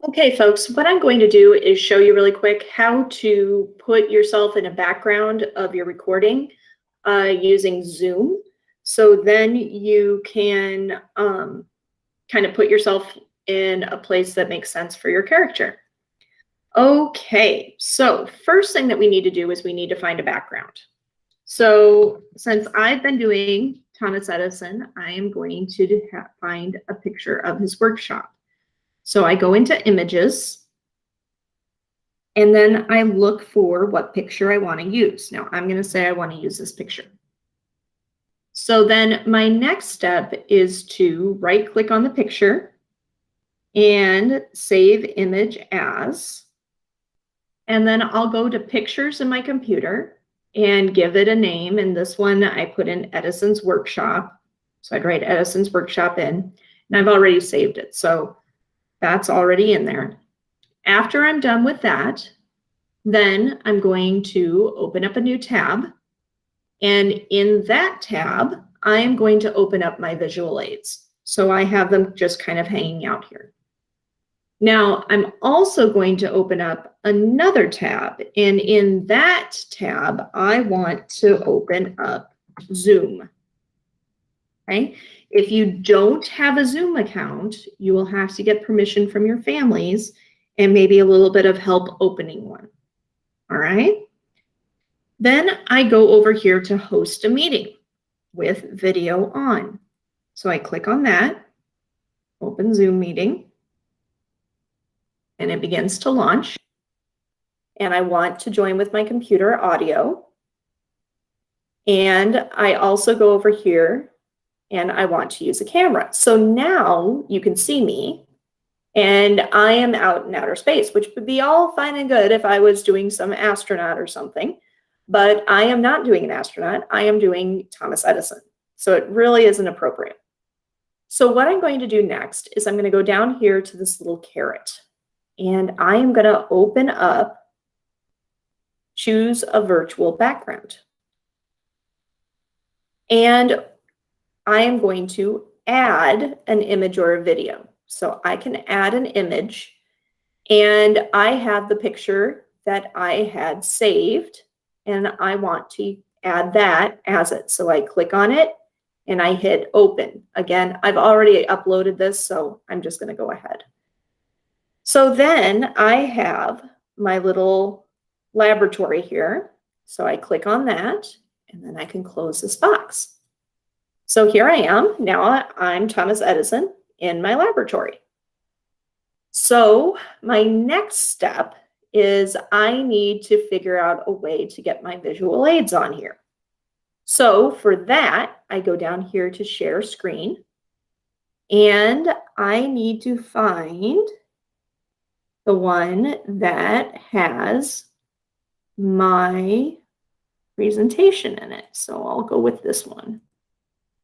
Okay, folks, what I'm going to do is show you really quick how to put yourself in a background of your recording using Zoom. So then you can kind of put yourself in a place that makes sense for your character. Okay, so first thing that we need to do is we need to find a background. So since I've been doing Thomas Edison, I am going to find a picture of his workshop. So I go into images, and then I look for what picture I want to use. Now I'm going to say I want to use this picture. So then my next step is to right click on the picture and save image as. And then I'll go to pictures in my computer and give it a name. And this one I put in Edison's workshop. So I'd write Edison's workshop in, and I've already saved it. So that's already in there. After I'm done with that, then I'm going to open up a new tab. And in that tab, I am going to open up my visual aids. So I have them just kind of hanging out here. Now, I'm also going to open up another tab. And in that tab, I want to open up Zoom. Okay? If you don't have a Zoom account, you will have to get permission from your families and maybe a little bit of help opening one. All right. Then I go over here to host a meeting with video on. So I click on that, open Zoom meeting, and it begins to launch. And I want to join with my computer audio. And I also go over here and I want to use a camera. So now you can see me. And I am out in outer space, which would be all fine and good if I was doing some astronaut or something. But I am not doing an astronaut. I am doing Thomas Edison. So it really isn't appropriate. So what I'm going to do next is I'm going to go down here to this little caret. And I am going to open up, choose a virtual background. And I am going to add an image or a video. So I can add an image, and I have the picture that I had saved, and I want to add that as it. So I click on it and I hit open. Again, I've already uploaded this, so I'm just going to go ahead. So then I have my little laboratory here. So I click on that, and then I can close this box. So here I am. Now I'm Thomas Edison in my laboratory. So my next step is I need to figure out a way to get my visual aids on here. So for that, I go down here to share screen, and I need to find the one that has my presentation in it. So I'll go with this one.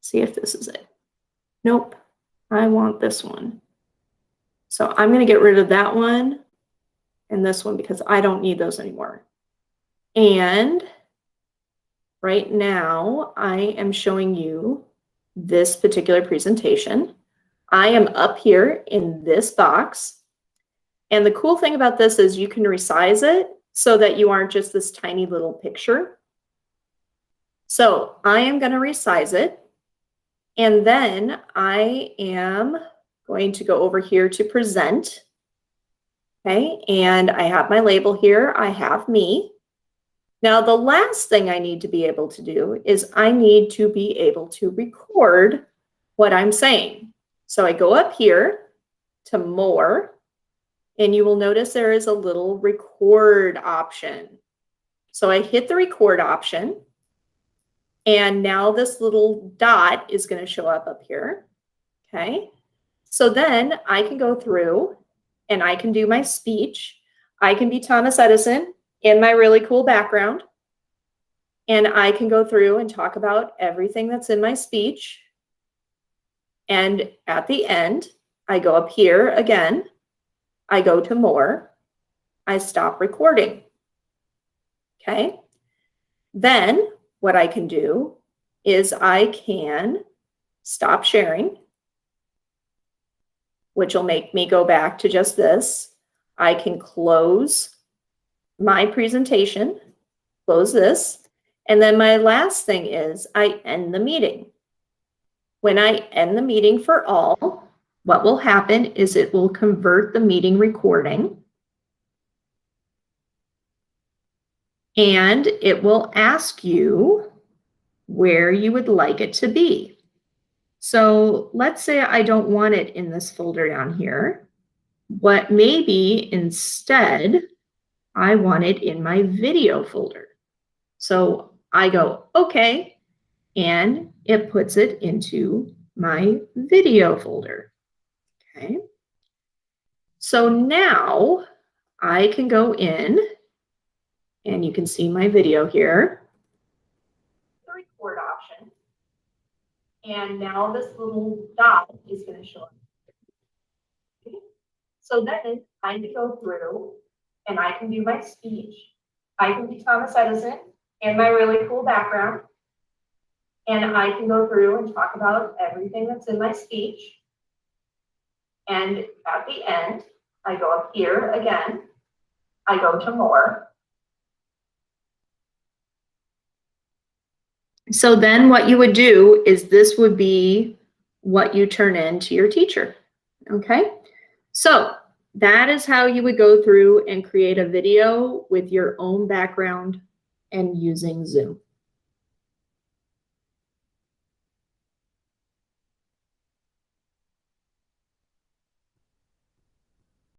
See if this is it. Nope. I want this one. So I'm going to get rid of that one and this one because I don't need those anymore. And right now I am showing you this particular presentation. I am up here in this box. And the cool thing about this is you can resize it so that you aren't just this tiny little picture. So I am going to resize it. And then I am going to go over here to present. Okay, and I have my label here. I have me. Now, the last thing I need to be able to do is I need to be able to record what I'm saying. So I go up here to more, and you will notice there is a little record option. So I hit the record option. And now this little dot is going to show up here. Okay. So then I can go through and I can do my speech. I can be Thomas Edison in my really cool background. And I can go through and talk about everything that's in my speech. And at the end, I go up here again. I go to more. I stop recording. Okay. Then what I can do is I can stop sharing, which will make me go back to just this. I can close my presentation, close this, and then my last thing is I end the meeting. When I end the meeting for all, what will happen is it will convert the meeting recording, and it will ask you where you would like it to be. So let's say I don't want it in this folder down here. What maybe instead I want it in my video folder. So I go, okay, and it puts it into my video folder. Okay. So now I can go in and you can see my video here. The record option. And now this little dot is going to show up. Okay. So then I can go through and I can do my speech. I can be Thomas Edison and my really cool background. And I can go through and talk about everything that's in my speech. And at the end, I go up here again. I go to more. So then what you would do is this would be what you turn in to your teacher. Okay, so that is how you would go through and create a video with your own background and using Zoom.